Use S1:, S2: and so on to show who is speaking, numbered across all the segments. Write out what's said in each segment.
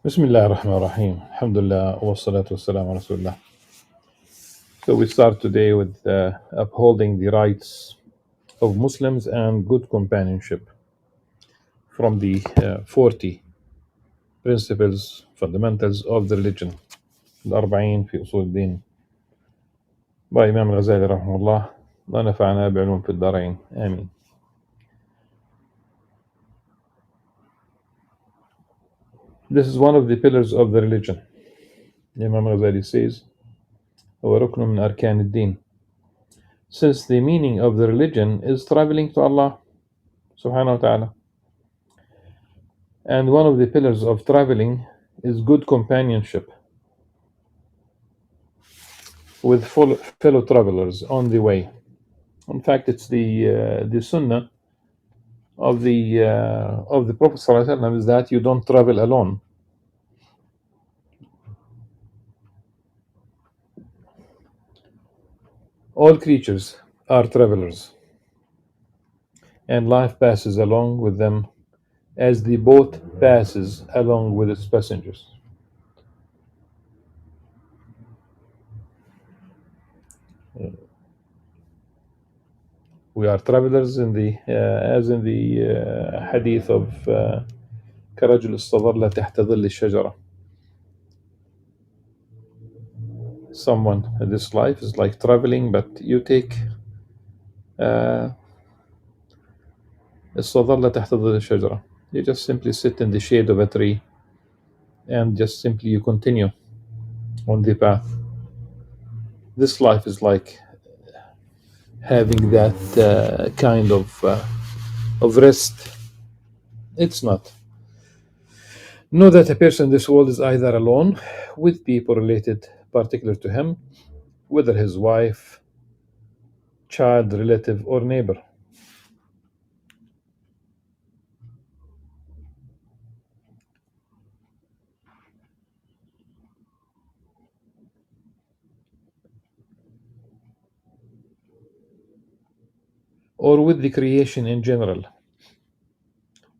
S1: Bismillah ar-Rahman ar-Rahim. Alhamdulillah wa salatu wa salam ala Rasulullah. So we start today with upholding the rights of Muslims and good companionship from the 40 principles, fundamentals of the religion. الأربعين في أصول الدين by Imam Al-Ghazali rahimahullah. ونفعنا بعلوم في الدارين. آمين. This is one of the pillars of the religion. Imam Al-Ghazali says, وَرُكْنٌ مِنْ أَرْكَانِ الدِّينِ. Since the meaning of the religion is traveling to Allah subhanahu wa ta'ala. And one of the pillars of traveling is good companionship with fellow travelers on the way. In fact, it's the sunnah of the Prophet ﷺ is that you don't travel alone. All creatures are travelers, and life passes along with them as the boat passes along with its passengers. We are travelers in the as in the hadith of كرجل استظل تحت ظل الشجرة. Someone, this life is like traveling, but you take استظل تحت ظل الشجرة. You just simply sit in the shade of a tree and just simply you continue on the path. This life is like having that kind of rest. It's not. Know that a person in this world is either alone with people related particular to him, whether his wife, child, relative, or neighbor. Or with the creation in general.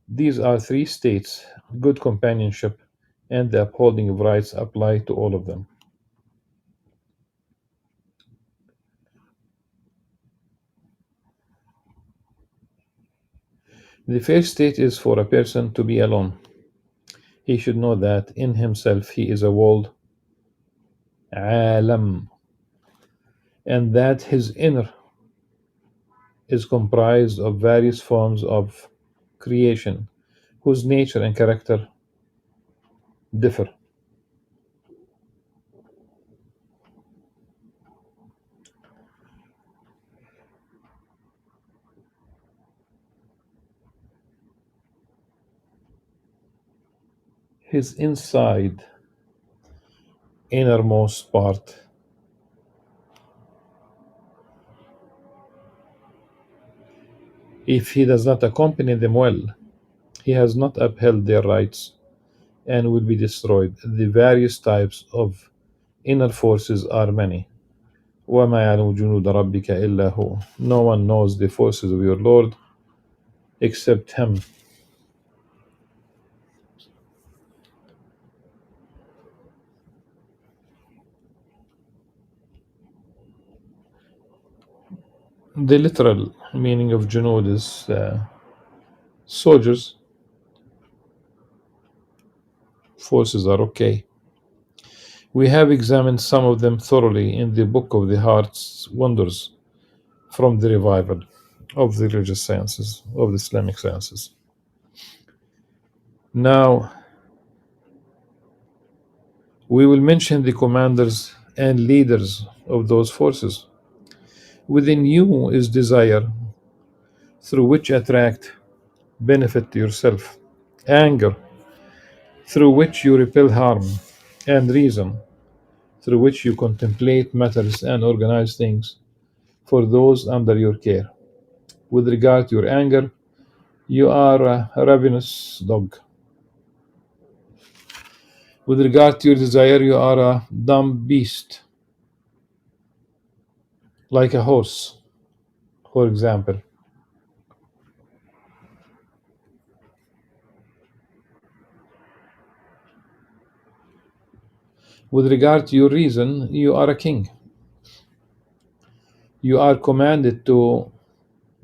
S1: These are three states: good companionship and the upholding of rights apply to all of them. The first state is for a person to be alone. He should know that in himself he is a world, alam, and that his inner is comprised of various forms of creation whose nature and character differ. His inside, innermost part, if he does not accompany them well, he has not upheld their rights and will be destroyed. The various types of inner forces are many. وَمَا يَعْلَمُ جُنُودَ رَبِّكَ إِلَّا هُوَ. No one knows the forces of your Lord except him. The literal meaning of junud is soldiers. Forces are okay. We have examined some of them thoroughly in the Book of the Heart's Wonders from the revival of the religious sciences, of the Islamic sciences. Now, we will mention the commanders and leaders of those forces. Within you is desire, through which attract benefit to yourself, anger, through which you repel harm, and reason, through which you contemplate matters and organize things for those under your care. With regard to your anger, you are a ravenous dog. With regard to your desire, you are a dumb beast, like a horse, for example. With regard to your reason, you are a king. You are commanded to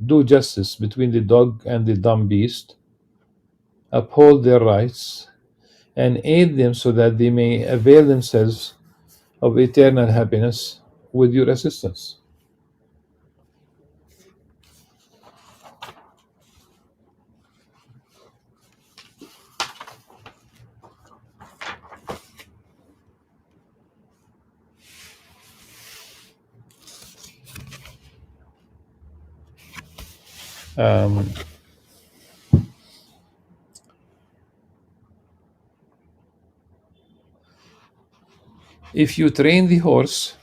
S1: do justice between the dog and the dumb beast, uphold their rights, and aid them so that they may avail themselves of eternal happiness with your assistance. Um, if you train the horse,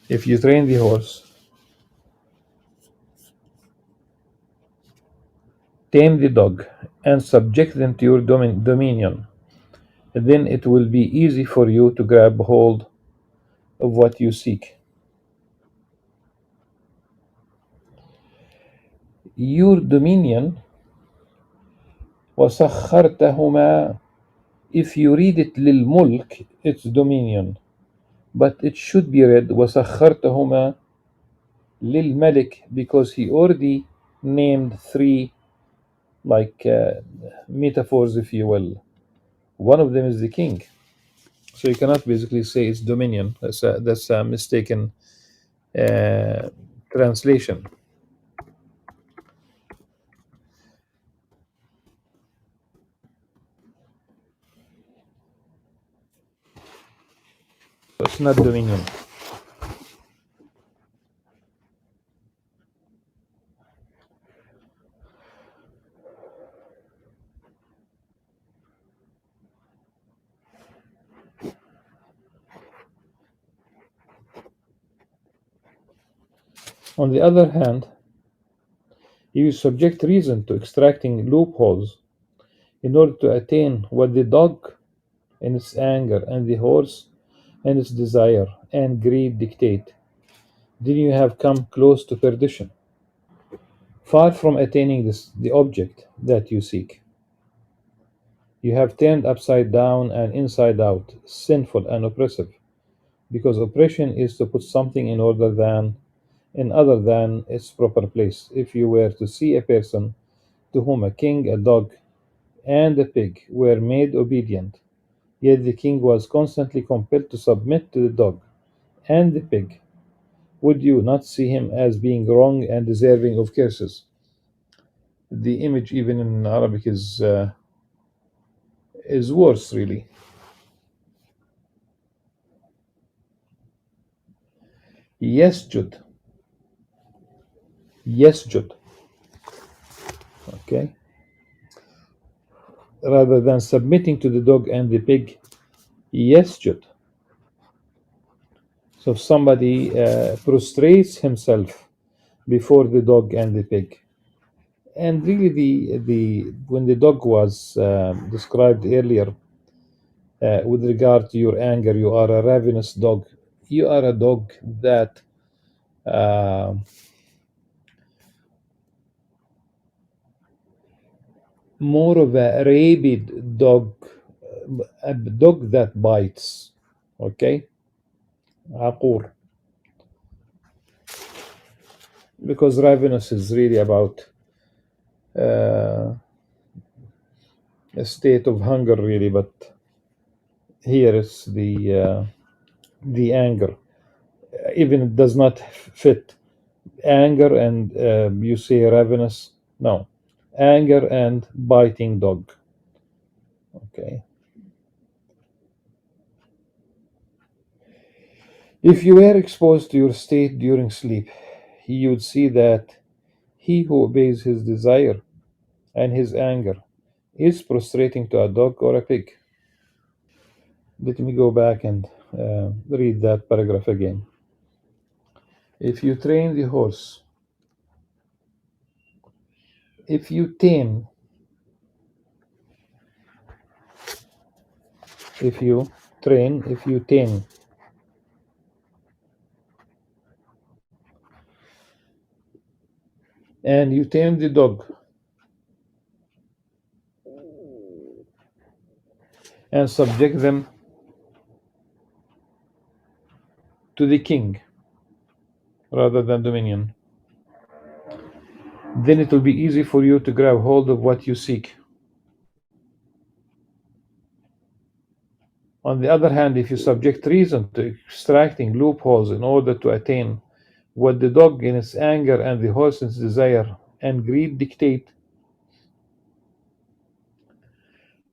S1: if you train the horse, tame the dog, and subject them to your dominion, then it will be easy for you to grab hold of what you seek. Your dominion, وَسَخَّرْتَهُمَا. If you read it للملك, it's dominion. But it should be read وَسَخَّرْتَهُمَا للملك, because he already named three, like metaphors, if you will. One of them is the king. So you cannot basically say it's dominion. That's a mistaken uh, translation. It's not dominion. On the other hand, you subject reason to extracting loopholes in order to attain what the dog in its anger and the horse and its desire and greed dictate, then you have come close to perdition, far from attaining the object that you seek. You have turned upside down and inside out, sinful and oppressive, because oppression is to put something in other than its proper place. If you were to see a person to whom a king, a dog, and a pig were made obedient, yet the king was constantly compelled to submit to the dog and the pig, would you not see him as being wrong and deserving of curses? The image, even in Arabic, is worse, really. Yesjud, yesjud, okay, rather than submitting to the dog and the pig, yesjud. So if somebody prostrates himself before the dog and the pig, and really the when the dog was described earlier, with regard to your anger, you are a ravenous dog. You are a dog that uh, more of a rabid dog, a dog that bites. Okay, عقور. Because ravenous is really about uh, a state of hunger, really. But here is the anger. Even it does not fit anger and you say ravenous. No, anger and biting dog. Okay. If you were exposed to your state during sleep, you would see that he who obeys his desire and his anger is prostrating to a dog or a pig. Let me go back and read that paragraph again. If you train the horse, if you tame, if you train, if you tame, and you tame the dog, and subject them to the king rather than dominion. Then it will be easy for you to grab hold of what you seek. On the other hand, if you subject reason to extracting loopholes in order to attain what the dog in its anger and the horse in its desire and greed dictate,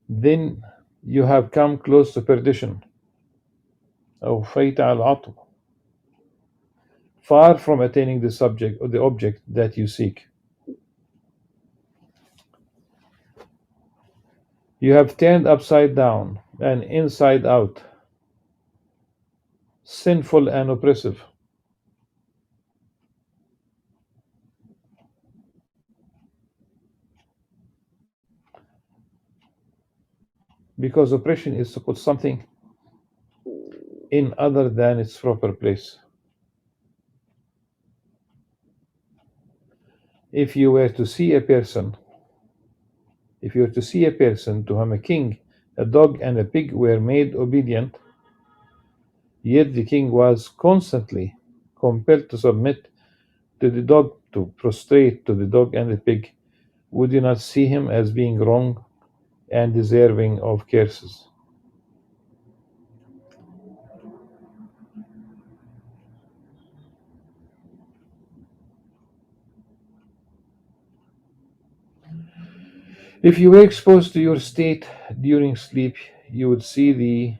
S1: then you have come close to perdition, أو فيت على العطب, far from attaining the subject or the object that you seek. You have turned upside down and inside out, sinful and oppressive. Because oppression is to put something in other than its proper place. If you were to see a person, if you were to see a person to whom a king, a dog, and a pig were made obedient, yet the king was constantly compelled to submit to the dog, to prostrate to the dog and the pig, would you not see him as being wrong and deserving of curses? If you were exposed to your state during sleep, you would see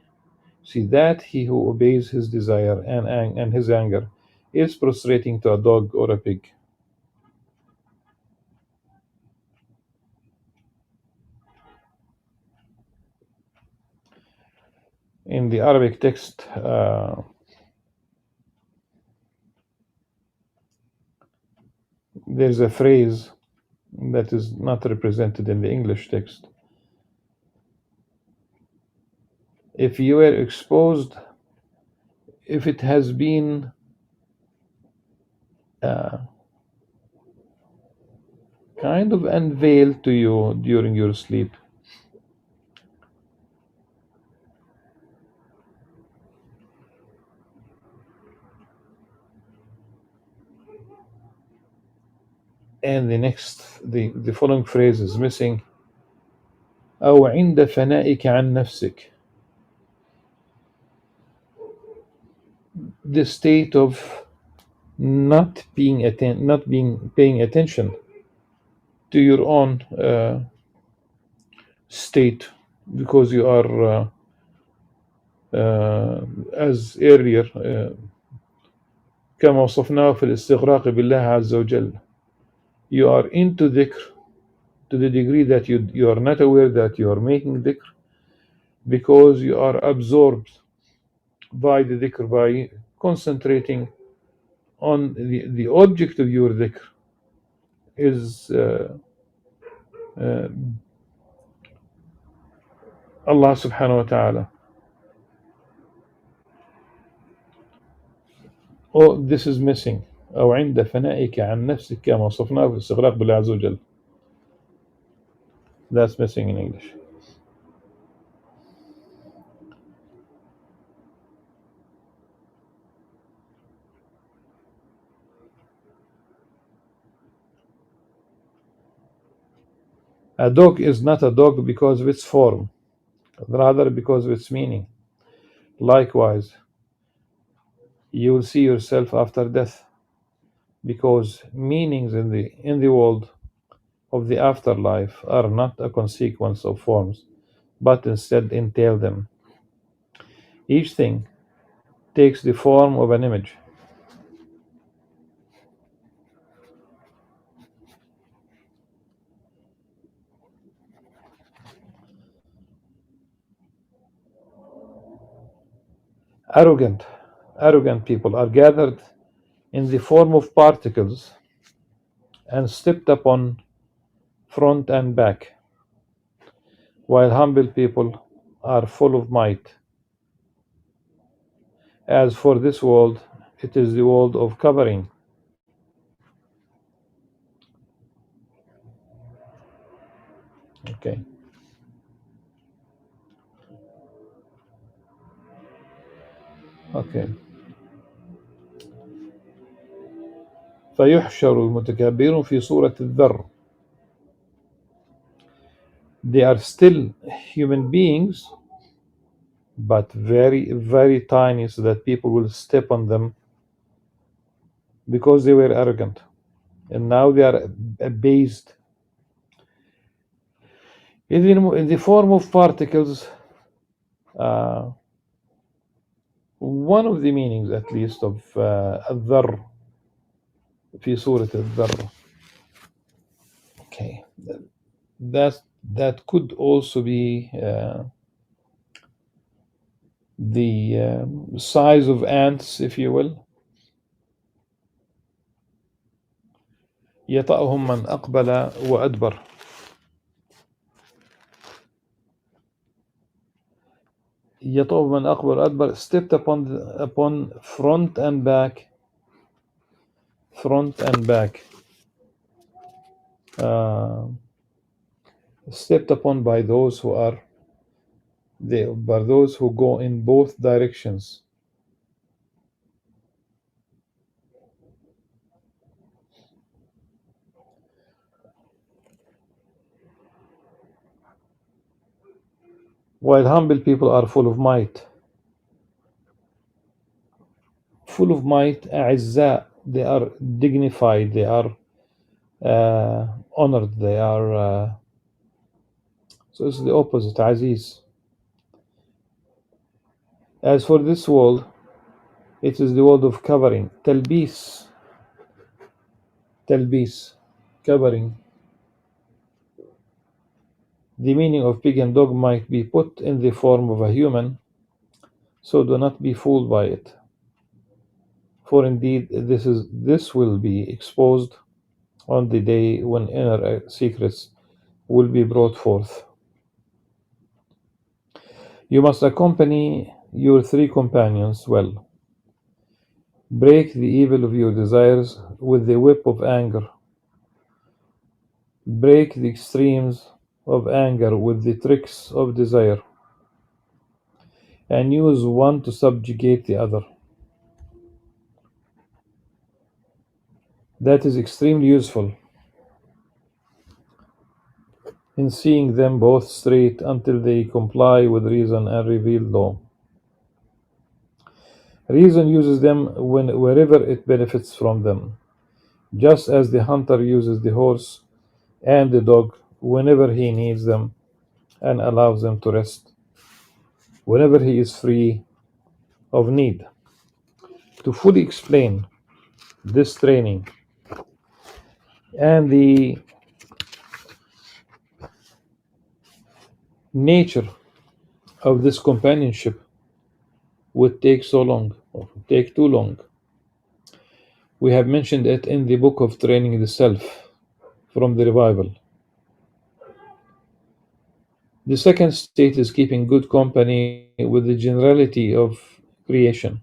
S1: that he who obeys his desire and his anger is prostrating to a dog or a pig. In the Arabic text, there's a phrase that is not represented in the English text. If you were exposed, if it has been uh, kind of unveiled to you during your sleep, and the following phrase is missing, أو عند فنائك عن نفسك, the state of not being paying attention to your own state, because you are as earlier كما وصفناه في الاستغراق بالله عز وجل, you are into dhikr to the degree that you are not aware that you are making dhikr, because you are absorbed by the dhikr, by concentrating on the object of your dhikr is uh, Allah subhanahu wa ta'ala. Oh, this is missing. أو عند فنائك عن نفسك كما وصفناه في الاستغراق بالله عز وجل. That's missing in English. A dog is not a dog because of its form, rather because of its meaning. Likewise, you will see yourself after death, because meanings in the world of the afterlife are not a consequence of forms, but instead entail them. Each thing takes the form of an image. Arrogant, arrogant people are gathered in the form of particles and stepped upon front and back, while humble people are full of might. As for this world, it is the world of covering. Okay. Okay. فيحشر المتكبرون في صورة الذر. They are still human beings, but very, very tiny, so that people will step on them because they were arrogant. And now they are abased in the form of particles. One of the meanings, at least, of الذر في سورة الذر. Okay, that could also be the size of ants, if you will. يطأهم من أقبل وأدبر. يطأهم من أقبل وأدبر, stepped upon front and back. Front and back. Stepped upon by those who are by those who go in both directions. While humble people are full of might. Full of might, أعزاء, they are dignified, they are honored, they are so it's the opposite, aziz. As for this world, it is the world of covering, talbis, covering. The meaning of pig and dog might be put in the form of a human, so do not be fooled by it. For indeed, this will be exposed on the day when inner secrets will be brought forth. You must accompany your three companions well. Break the evil of your desires with the whip of anger. Break the extremes of anger with the tricks of desire, and use one to subjugate the other. That is extremely useful in seeing them both straight until they comply with reason and revealed law. Reason uses them wherever it benefits from them, just as the hunter uses the horse and the dog whenever he needs them and allows them to rest whenever he is free of need. To fully explain this training and the nature of this companionship would take so long, or would take too long. We have mentioned it in the book of Training the Self from the Revival. The second state is keeping good company with the generality of creation.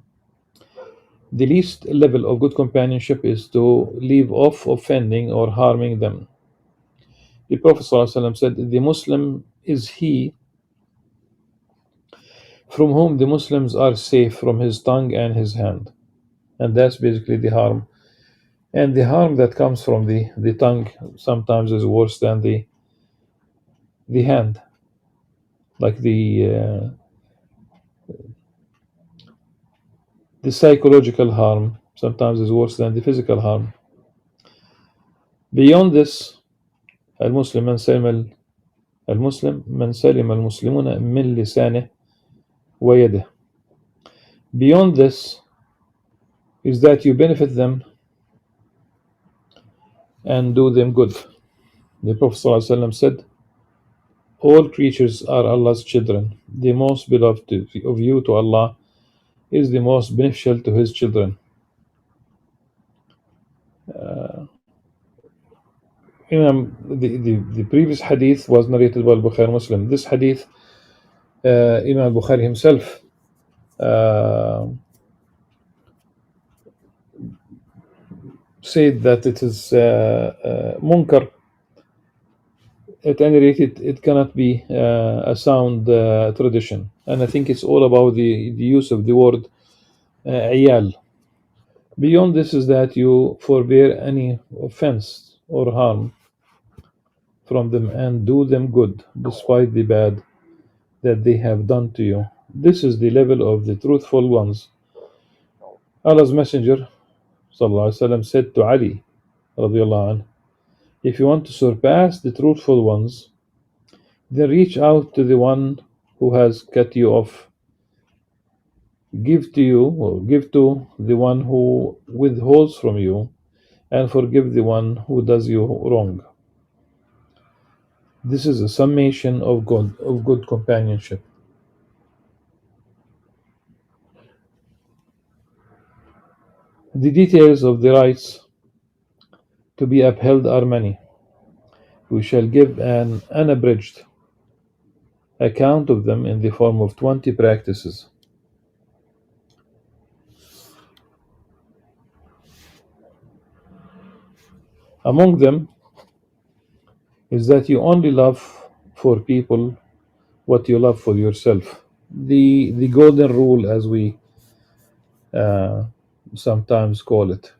S1: The least level of good companionship is to leave off offending or harming them. The Prophet ﷺ said, "The Muslim is he from whom the Muslims are safe from his tongue and his hand." And that's basically the harm. And the harm that comes from the tongue sometimes is worse than the hand. Like the psychological harm sometimes is worse than the physical harm. Beyond this, المسلم من سلم المسلمون من لسانه ويده. Beyond this is that you benefit them and do them good. The Prophet ﷺ said, "All creatures are Allah's children. The most beloved of you to Allah is the most beneficial to his children." The previous hadith was narrated by Bukhari Muslim. This hadith, Imam Bukhari himself said that it is munkar. At any rate, it cannot be a sound tradition. And I think it's all about the use of the word عيال. Beyond this is that you forbear any offense or harm from them and do them good despite the bad that they have done to you. This is the level of the truthful ones. Allah's Messenger وسلم, said to Ali radiallahu anh, if you want to surpass the truthful ones, then reach out to the one who has cut you off. Give to you, or give to the one who withholds from you, and forgive the one who does you wrong. This is a summation of good companionship. The details of the rights to be upheld are many. We shall give an unabridged account of them in the form of 20 practices. Among them is that you only love for people what you love for yourself. The golden rule, as we uh, sometimes call it.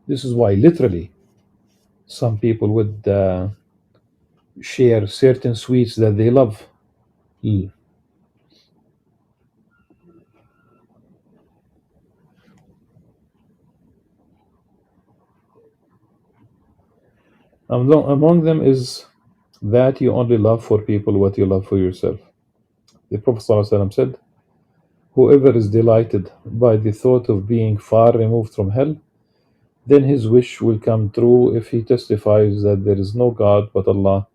S1: This is why, literally, some people would share certain sweets that they love. Mm. Among them is that you only love for people what you love for yourself. The Prophet ﷺ said, whoever is delighted by the thought of being far removed from hell, then his wish will come true if he testifies that there is no God but Allah,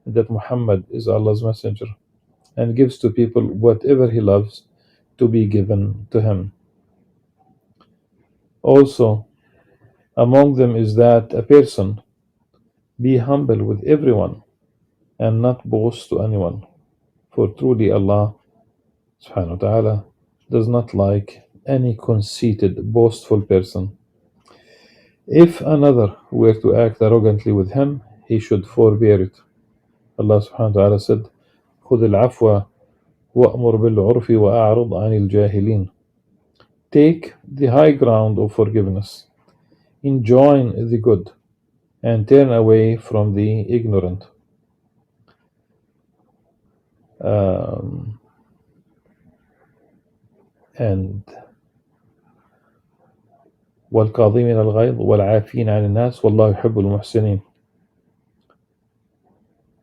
S1: and that Muhammad is Allah's messenger, and gives to people whatever he loves to be given to him. Also, among them is that a person be humble with everyone and not boast to anyone, for truly Allah subhanahu wa ta'ala does not like any conceited, boastful person. If another were to act arrogantly with him, he should forbear it. Allah subhanahu wa ta'ala said, خُذِ الْعَفْوَ وَأْمُرْ بِالْعُرْفِ وَأَعْرِضْ عَنِ الْجَاهِلِينَ. Take the high ground of forgiveness, enjoin the good, and turn away from the ignorant. And والكاظمين الغيظ والعافين عن الناس والله يحب المحسنين.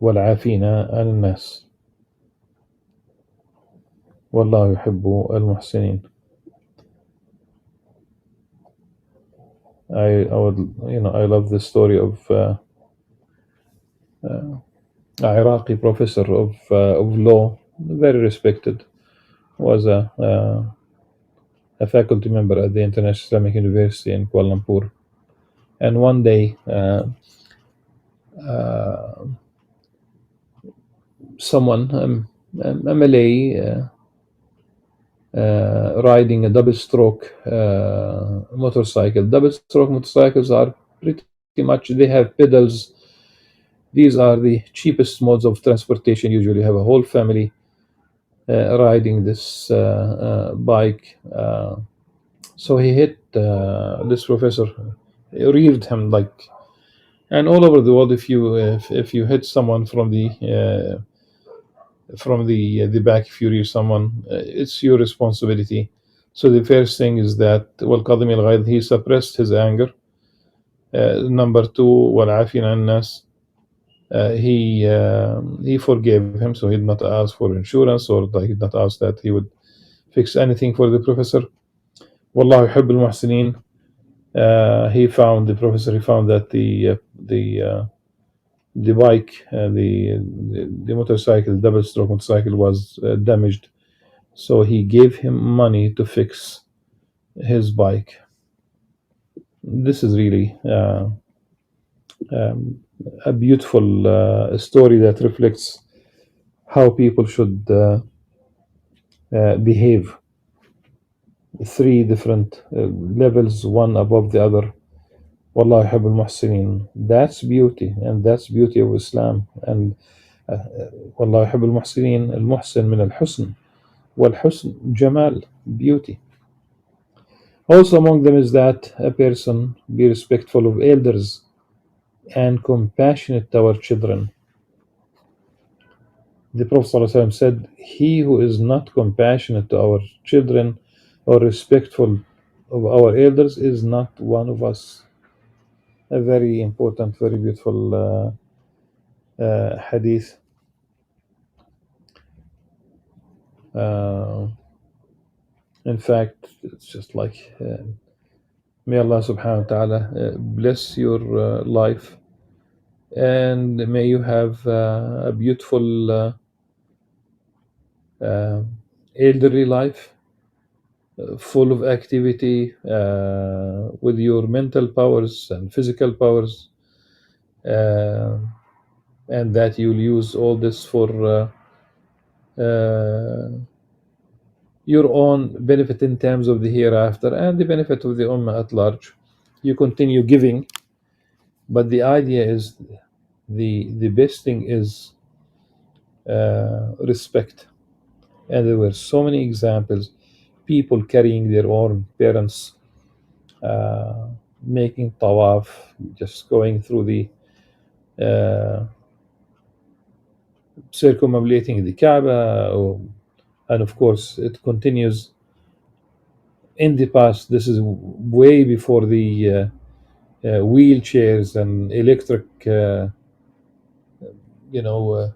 S1: والعافين عن الناس والله يحب المحسنين. I would, I love the story of an Iraqi professor of law, very respected, was a faculty member at the International Islamic University in Kuala Lumpur. And one day, someone, a Malay, riding a double-stroke motorcycle. Double-stroke motorcycles are pretty much, they have pedals. These are the cheapest modes of transportation. Usually have a whole family riding this bike. So he hit this professor, reared him like, and all over the world, if you hit someone from the back, if you rear someone, it's your responsibility. So the first thing is that والكاظمين الغيظ, he suppressed his anger. Number two, والعافين عن الناس, he forgave him, so he did not ask for insurance, or he did not ask that he would fix anything for the professor. والله يحب المحسنين. The professor found that the bike, the motorcycle, double-stroke motorcycle, was damaged, so he gave him money to fix his bike. This is really a beautiful story that reflects how people should behave. three different levels, one above the other. Wallahu yuhibbul muhsinin. That's beauty, and that's beauty of Islam. And Wallahu yuhibbul muhsinin. Al-muhsin min al-husn. Wal-husn jamal, beauty. Also among them is that a person be respectful of elders and compassionate toward children. The Prophet ﷺ said, "He who is not compassionate to our children or respectful of our elders is not one of us." A very important, very beautiful hadith. Uh, in fact, it's just like, may Allah subhanahu wa ta'ala bless your life, and may you have a beautiful elderly life, full of activity, with your mental powers and physical powers, uh, and that you'll use all this for your own benefit in terms of the hereafter and the benefit of the ummah at large. You continue giving, but the idea is the best thing is respect. And there were so many examples, people carrying their own parents, uh, making tawaf, just going through the circumambulating the Kaaba, and of course it continues in the past. This is way before the wheelchairs and electric, you know,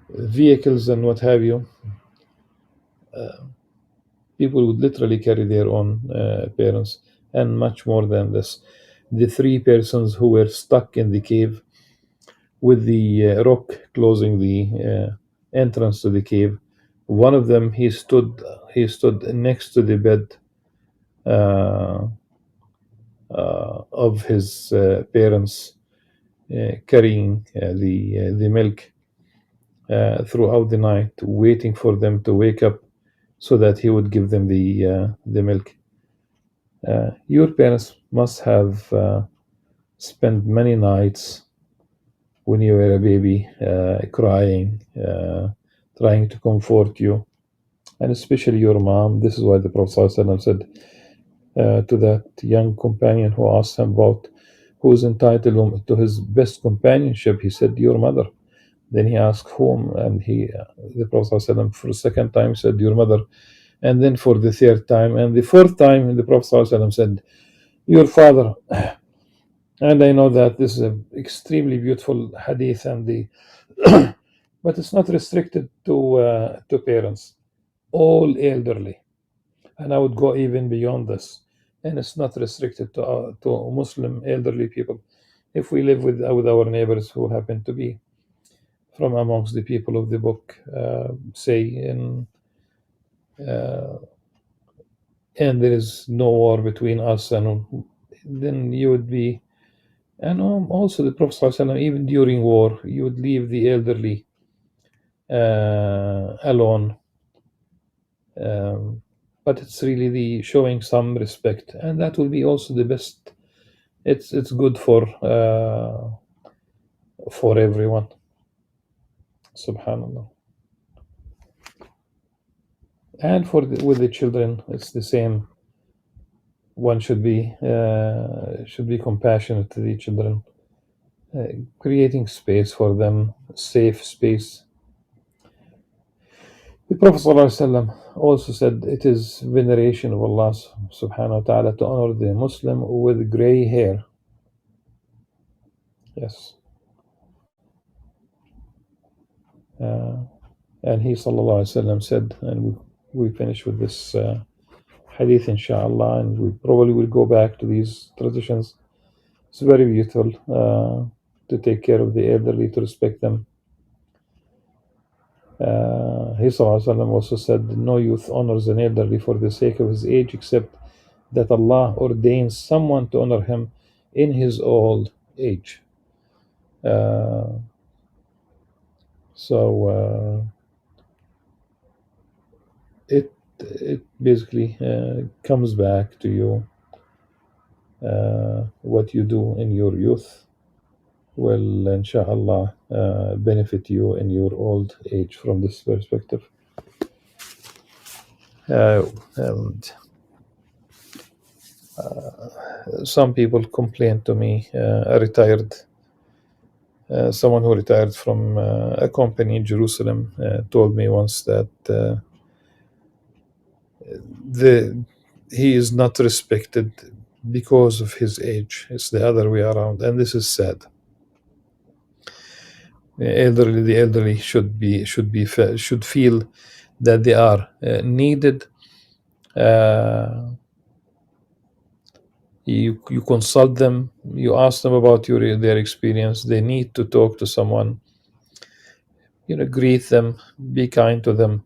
S1: vehicles and what have you. People would literally carry their own parents, and much more than this. The three persons who were stuck in the cave with the rock closing the entrance to the cave. One of them, he stood next to the bed uh, of his parents, carrying the milk throughout the night, waiting for them to wake up so that he would give them the milk. Your parents must have spent many nights when you were a baby, crying, trying to comfort you, and especially your mom. This is why the Prophet ﷺ said to that young companion who asked him about who's entitled to his best companionship, he said, "Your mother." Then he asked whom, and the Prophet ﷺ for the second time said, "Your mother." And then for the third time, and the fourth time, the Prophet ﷺ said, "Your father." And I know that this is an extremely beautiful hadith, and but it's not restricted to parents, all elderly, and I would go even beyond this. And it's not restricted to Muslim elderly people. If we live with our neighbors who happen to be from amongst the people of the book, say uh, and there is no war between us, and then you would be. And also the Prophet ﷺ, even during war, you would leave the elderly alone. But it's really the showing some respect, and that will be also the best. It's good for everyone. Subhanallah. And with the children, it's the same. One should be compassionate to the children, creating space for them, safe space. The Prophet ﷺ also said it is veneration of Allah subhanahu wa ta'ala to honor the Muslim with gray hair. Yes. And he sallallahu alaihi wasallam said, and we finish with this hadith inshallah, and we probably will go back to these traditions. It's very beautiful to take care of the elderly, to respect them. He sallallahu alaihi wasallam also said, no youth honors an elderly for the sake of his age, except that Allah ordains someone to honor him in his old age. So it basically comes back to you. What you do in your youth will, inshallah, benefit you in your old age from this perspective. And some people complain to me, someone who retired from a company in Jerusalem told me once that he is not respected because of his age. It's the other way around, and this is sad. The elderly should feel that they are needed. You consult them, you ask them about their experience. They need to talk to someone. Greet them, be kind to them,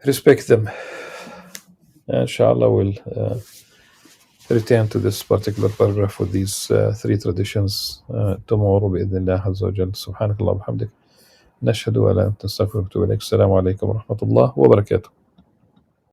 S1: respect them. Inshallah, we'll return to this particular paragraph with these three traditions tomorrow بإذن الله عز وجل. سبحانك اللهم وبحمدك نشهد أن لا إله إلا أنت نستغفرك ونتوب إليك. السلام عليكم ورحمة الله وبركاته.